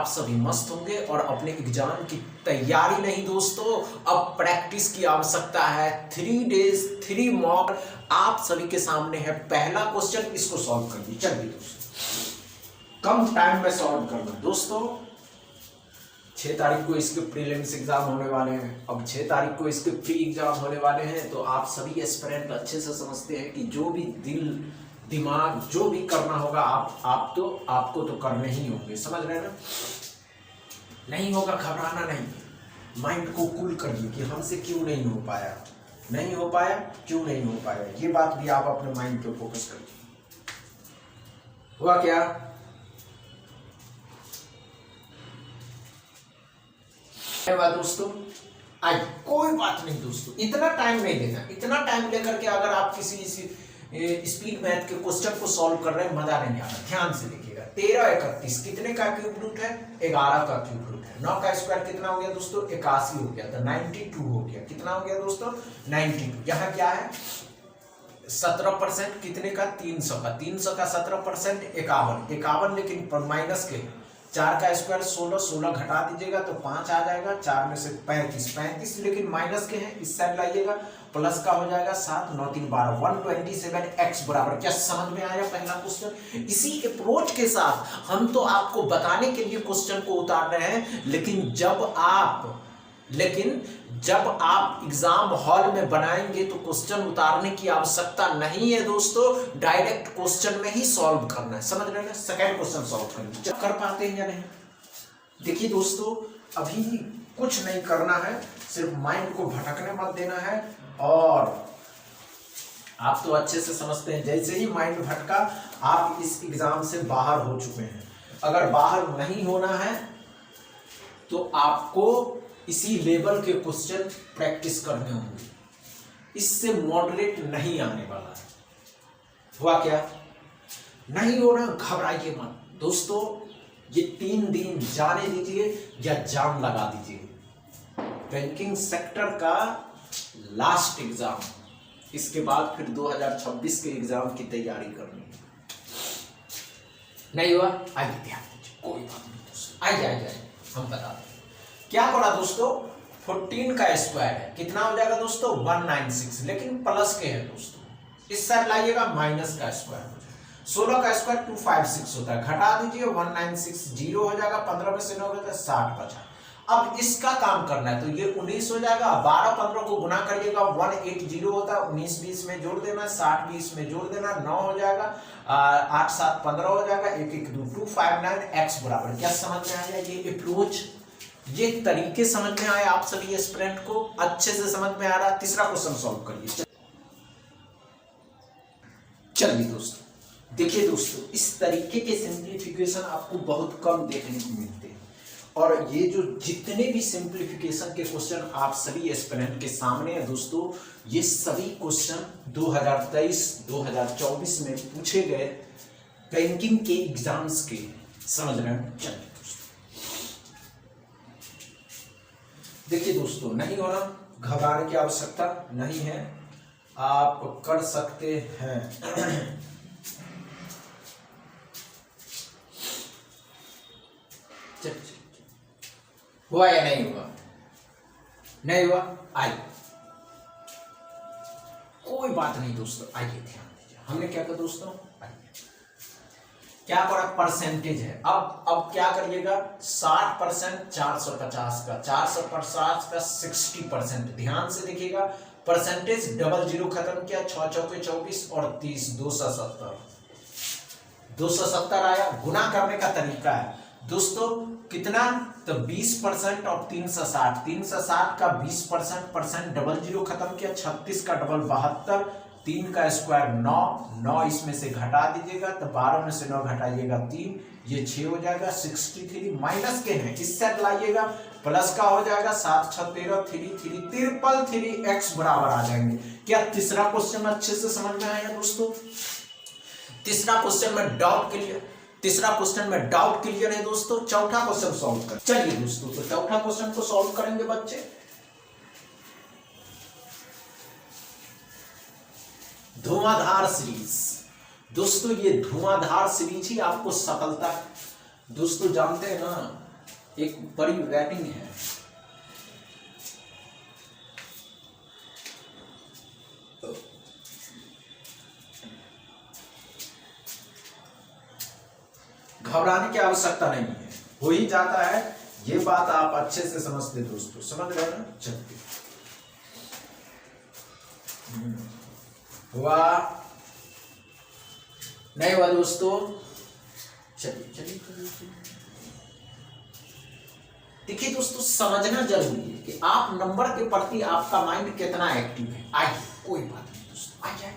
आप सभी मस्त होंगे और अपने एग्जाम की तैयारी नहीं दोस्तों, अब प्रैक्टिस की आवश्यकता है। 3 डेज 3 मॉक आप सभी के सामने है। पहला क्वेश्चन, इसको सॉल्व करिए। चलिए दोस्तों, कम टाइम में सॉल्व करना दोस्तों। 6 तारीख को इसके प्रीलिम्स एग्जाम होने वाले हैं। अब 6 तारीख को इसके प्री एग्जाम होने वाले हैं, तो आप सभी एस्पिरेंट अच्छे से समझते हैं कि जो भी दिल दिमाग जो भी करना होगा आपको तो करने ही होंगे। समझ रहे हैं ना? नहीं होगा घबराना नहीं, माइंड को कूल करिए कि हमसे क्यों नहीं हो पाया, क्यों नहीं हो पाया, ये बात भी आप अपने माइंड पे फोकस करिए। हुआ क्या? दोस्तों आज कोई बात नहीं दोस्तों, इतना टाइम नहीं लेना। इतना टाइम लेकर के अगर आप किसी स्पीड मैथ के क्वेश्चन को सॉल्व कर रहे हैं, मजा नहीं आ रहा। ध्यान से देखिएगा। 13 31 कितने का क्यूब रूट है? 11 का क्यूब रूट है। 9 का स्क्वायर कितना हो गया दोस्तों? 81 हो गया। तो 92 हो गया। कितना हो गया दोस्तों? 92। यहाँ क्या है? 17% कितने का? 300 का। 300 का 17% 51, लेकिन माइनस के 4 का स्क्वायर 16, 16 घटा दीजिएगा तो 5 आ जाएगा। 4 में से 35, लेकिन माइनस के हैं, इस साइड लाइएगा। प्लस का हो जाएगा 7, 9 3 12, 127x बराबर। क्या समझ में आया पहला क्वेश्चन? इसी अप्रोच के साथ हम तो आपको बताने के लिए क्वेश्चन को उतार रहे हैं, लेकिन जब आप एग्जाम हॉल में बनाएंगे तो क्वेश्चन उतारने की आवश्यकता नहीं है दोस्तों, डायरेक्ट क्वेश्चन में ही सॉल्व करना है। समझ रहे हैं? सेकंड क्वेश्चन सॉल्व करेंगे। कर पाते हैं या नहीं? देखिए दोस्तों, अभी कुछ नहीं करना है, सिर्फ माइंड को भटकने मत देना है। और आप तो अच्छे से समझते हैं, जैसे ही माइंड भटका आप इस एग्जाम से बाहर हो चुके हैं। अगर बाहर नहीं होना है तो आपको इसी लेवल के क्वेश्चन प्रैक्टिस करने होंगे, इससे मॉडरेट नहीं आने वाला है। हुआ क्या? नहीं हो रहा, घबराइए मत दोस्तों। ये 3 दिन जाने दीजिए या जान लगा दीजिए। बैंकिंग सेक्टर का लास्ट एग्जाम, इसके बाद फिर 2026 के एग्जाम की तैयारी करनी है। नहीं हुआ? आइए ध्यान दीजिए, कोई बात नहीं दोस्तों। आइए हम बता दें क्या करा दोस्तों। 14 का स्क्वायर है, कितना हो जाएगा दोस्तों? 196, लेकिन प्लस के है दोस्तों। इस साइड लाइएगा, माइनस का स्क्वायर हो जाएगा। 16 का स्क्वायर 256 होता है, घटा दीजिए 196, 0 हो जाएगा। 15 में से 9 होता है 60 बचा। अब इसका काम करना है तो ये 19 हो जाएगा। 12 15 को गुना करिएगा, 180 होता है। 19 20 में जोड़ देना, 60 20 में जोड़ देना, 9 हो जाएगा। 8 7 15 हो जाएगा। 1 1 2 259x बराबर। क्या समझ में आया? ये अप्रोच, ये तरीके समझ में आए आप सभी एस्पिरेंट को? अच्छे से समझ में आ रहा है? तीसरा क्वेश्चन सॉल्व करिए। चलिए दोस्तों, देखिए दोस्तों, इस तरीके के सिंप्लीफिकेशन आपको बहुत कम देखने को मिलते हैं। और ये जो जितने भी सिंप्लीफिकेशन के क्वेश्चन आप सभी एस्पिरेंट के सामने है दोस्तों, ये सभी क्वेश्चन 2023 2024 में पूछे गए बैंकिंग के एग्जाम्स के। समझ रहे हैं? चलिए देखिए दोस्तों, नहीं हो रहा, घबराने की आवश्यकता नहीं है, आप कर सकते हैं। हुआ या नहीं हुआ? नहीं हुआ? आइए, कोई बात नहीं दोस्तों, आइए ध्यान दीजिए। हमने क्या कहा दोस्तों? आइए, क्या करा? परसेंटेज है। अब क्या करिएगा? 60% 450 का, 450 का 60%। ध्यान से देखिएगा, परसेंटेज डबल जीरो खत्म किया, 6 चौके 24 और 30, 270 आया। गुना करने का तरीका है दोस्तों, कितना? तो 20% और 360, 360 का 20% डबल जीरो खत्म किया, 36 का डबल 72, 3 का स्क्वायर 9 इसमें से घटा दीजिएगा तो 12 में से 9 घटाइएगा 3, ये 6 हो जाएगा। 63 माइनस के हैं, इस साइड लाइएगा, प्लस का हो जाएगा 7 6 13, 333x बराबर आ जाएंगे। क्या तीसरा क्वेश्चन अच्छे से समझ में आया दोस्तों? तीसरा क्वेश्चन में डाउट क्लियर है दोस्तों। चौथा क्वेश्चन सॉल्व कर। चलिए दोस्तों, तो चौथा क्वेश्चन को सॉल्व करेंगे बच्चे। धुआंधार सीरीज दोस्तों, ये धुआंधार सीरीज ही आपको सफलता, दोस्तों जानते हैं ना, एक बड़ी रेटिंग है। घबराने की आवश्यकता नहीं है, हो ही जाता है, ये बात आप अच्छे से समझते दोस्तों, समझ रहे ना। चलिए हुआ नहीं हुआ दोस्तों, चलिए चलिए चलिए। देखिए दोस्तों, समझना जरूरी है कि आप नंबर के प्रति आपका माइंड कितना एक्टिव है। आइए कोई बात नहीं दोस्तों, आइए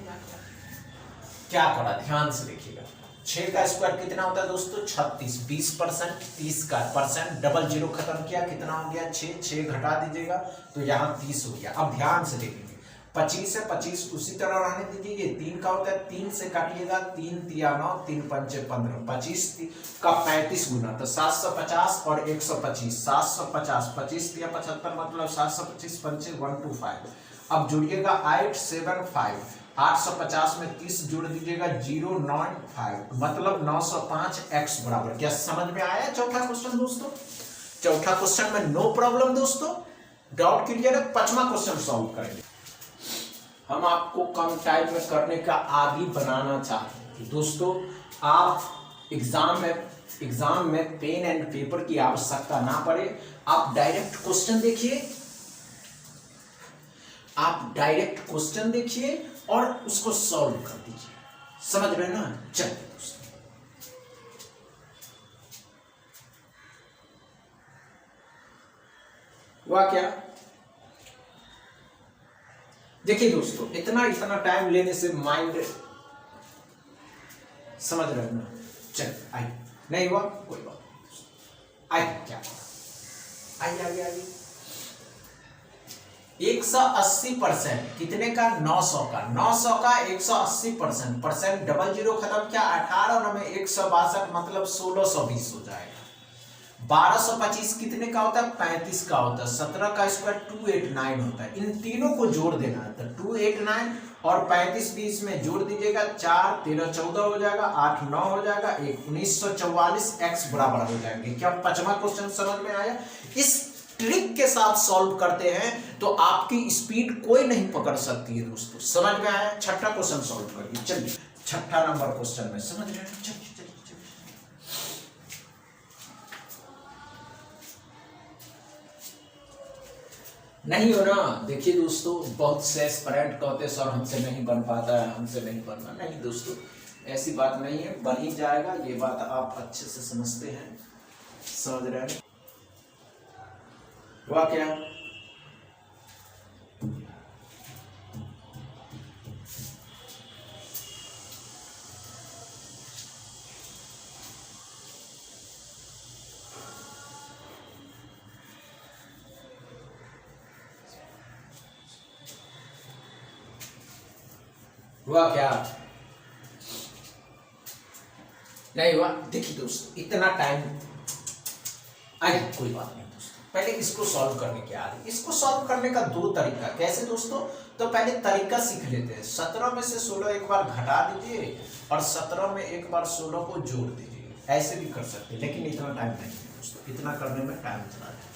क्या करा, ध्यान से देखिएगा। 6 का स्क्वायर कितना होता है दोस्तों, 36। 20%, 30 का परसेंट, डबल जीरो खत्म किया, कितना हो गया 6। 6 घटा दीजिएगा तो यहाँ 30 हो गया। अब ध्यान से देखेंगे, 25 है, 25 उसी तरह रहने दीजिए। ये 3 का होता है, 3 से काटिएगा, 3 तिया 9, 3 पंचे 15, 25 का 35 गुना, तो 750 और 125, 750, 25 तिया 75, मतलब 725 पंचे 125। अब जुड़िएगा 875, 850 में 30 जोड़ दीजिएगा 095, मतलब 905 x बराबर। क्या समझ में आया चौथा क्वेश्चन दोस्तों? चौथा क्वेश्चन में नो प्रॉब्लम दोस्तों, डाउट क्लियर है। 5वां क्वेश्चन सॉल्व करेंगे। हम आपको कम टाइम में करने का आदी बनाना चाहते हैं दोस्तों। आप एग्जाम में पेन एंड पेपर की आवश्यकता ना पड़े, आप डायरेक्ट क्वेश्चन देखिए, आप डायरेक्ट क्वेश्चन देखिए और उसको सॉल्व कर दीजिए, समझ रहे ना। चलिए दोस्तों, हुआ क्या, देखिए दोस्तों, इतना टाइम लेने से माइंड, समझ रहे हो ना। चलिए आइए, नहीं हुआ कोई बात, आइए क्या, आइए आगे आइए। 180% कितने का, 900 का, 900 का 180%, परसेंट डबल जीरो खत्म किया, 18 में 162, मतलब 1620 हो जाएगा। 1225 कितने का होता है, 35 का होता है। 17 का स्क्वायर 289 होता है। इन तीनों को जोड़ देना है, तो 289 और 35 20 में जोड़ दीजिएगा, 4 13 14 हो जाएगा, 8 9 हो जाएगा, 1944 x बराबर हो जाएंगे। क्या 5वां क्वेश्चन समझ में आया? इस ट्रिक के साथ सॉल्व करते हैं तो आपकी स्पीड कोई नहीं पकड़ सकती है दोस्तों, समझ में आया। 6ठा क्वेश्चन सॉल्व करिए। चलिए 6ठा नंबर क्वेश्चन में, समझ रहे हैं। चलिए नहीं हो ना। देखिए दोस्तों, बहुत से एस्पिरेंट कहते हैं सर हमसे नहीं बन पाता है, हमसे नहीं बनना। नहीं दोस्तों, ऐसी बात नहीं है, बन ही जाएगा। ये बात आप अच्छे से समझते हैं, समझ रहे हैं। हुआ क्या, हुआ क्या, नहीं हुआ। देखिए दोस्तों, इतना टाइम, आइए कोई बात नहीं दोस्तों, पहले इसको सॉल्व करने के आगे। इसको सॉल्व करने का 2 तरीका, कैसे दोस्तों? तो पहले तरीका सीख लेते हैं। 17 में से 16 एक बार घटा दीजिए और 17 में एक बार 16 को जोड़ दीजिए, ऐसे भी कर सकते हैं, लेकिन इतना टाइम नहीं है दोस्तों, इतना करने में टाइम चला जाए।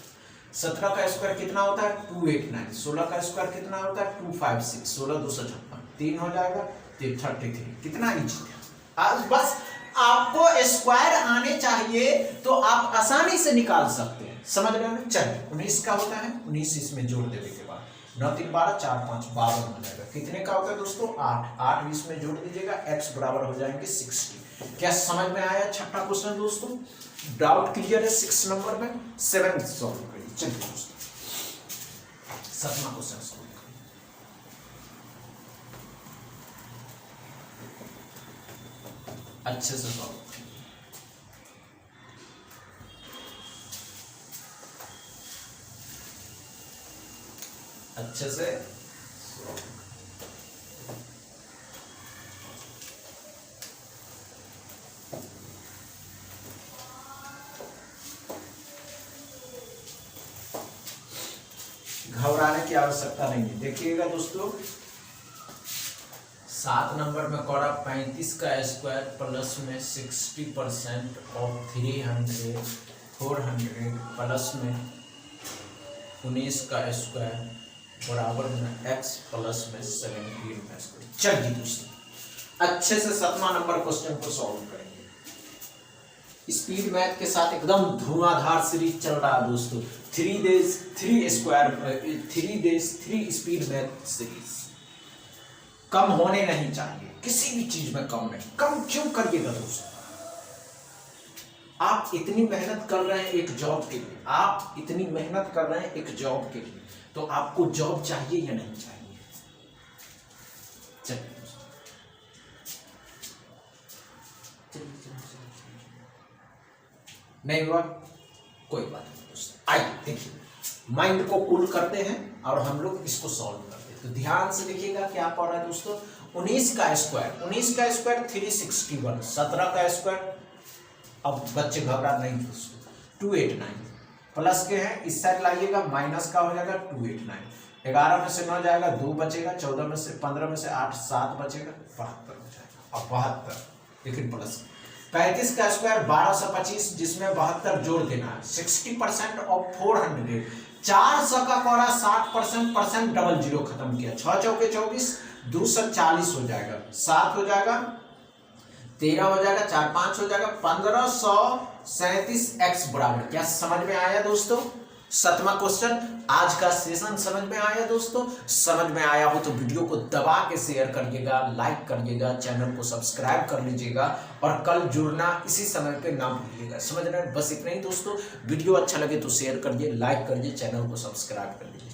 17 का स्क्वायर कितना होता है, 289। 16 का स्क्वायर कितना होता है, 256। 16 256, 3 हो जाएगा, 33। कितना इजी है। आज बस आपको स्क्वायर आने चाहिए तो आप आसानी से निकाल सकते हैं, समझ रहे हैं। चलिए 19 का होता है, 19 इसमें जोड़ देने के बाद 9 3 12 4 5 52 हो जाएगा। कितने का होता है दोस्तों, 8। 8 इसमें जोड़ दीजिएगा, x बराबर हो जाएंगे 60। क्या समझ में आया 6ठा क्वेश्चन दोस्तों? डाउट क्लियर है 6 नंबर में। 7 सॉल्व करिए। चलिए दोस्तों 7वां क्वेश्चन सॉल्व करिए, अच्छे से सॉल्व करिए। अच्छे से घबराने की आवश्यकता नहीं है। देखिएगा दोस्तों, 7 नंबर में करा 35 का स्क्वायर प्लस में 60% और 300 400 प्लस में 19 का स्क्वायर बराबर में x प्लस में 17 का स्क्वायर। चलिए दोस्तों अच्छे से 7वां नंबर क्वेश्चन को सॉल्व करेंगे। स्पीड मैथ के साथ एकदम धुआंधार सीरीज चल रहा है दोस्तों। 3 days 3 स्पीड मैथ सीरीज। कम होने नहीं चाहिए, किसी भी चीज में कम नहीं। कम क्यों करिएगा दोस्तों? आप इतनी मेहनत कर रहे हैं एक जॉब के लिए, आप इतनी मेहनत कर रहे हैं एक जॉब के लिए, तो आपको जॉब चाहिए या नहीं चाहिए? चलिए नहीं हुआ कोई बात नहीं दोस्तों। आइए देखिए, माइंड को कूल करते हैं और हम लोग इसको सॉल्व करते हैं। तो ध्यान से देखिएगा क्या पढ़ रहा है दोस्तों। 19 का स्क्वायर 361, 17 का स्क्वायर, अब बच्चे घबरा नहीं दोस्तों, 289 प्लस के हैं, इस साइड लाइएगा, माइनस का हो जाएगा 289। 11 में से 9 जाएगा, 2 बचेगा, 14 में से 15 में से 8 7 बचेगा, 72 हो जाएगा। अब 72 लेकिन प्लस 35 का स्क्वायर 1225, जिसमें 72 जोड़ देना है। 60% ऑफ 400, 400 का कोड़ा 60% डबल जीरो खत्म किया। 6 चौके 24, 240 हो जाएगा, 7 हो जाएगा, 13 हो जाएगा, 4 5 हो जाएगा, 1537 x बराबर। क्या समझ में आया दोस्तों? 7वां क्वेश्चन। आज का सेशन समझ में आया दोस्तों? समझ में आया हो तो वीडियो को दबा के शेयर करिएगा, लाइक करिएगा, चैनल को सब्सक्राइब कर लीजिएगा और कल जुड़ना इसी समय पे ना भूलिएगा। समझ रहे हैं? बस इतना ही दोस्तों। वीडियो अच्छा लगे तो शेयर करिए, लाइक करिए, चैनल को सब्सक्राइब कर लीजिए।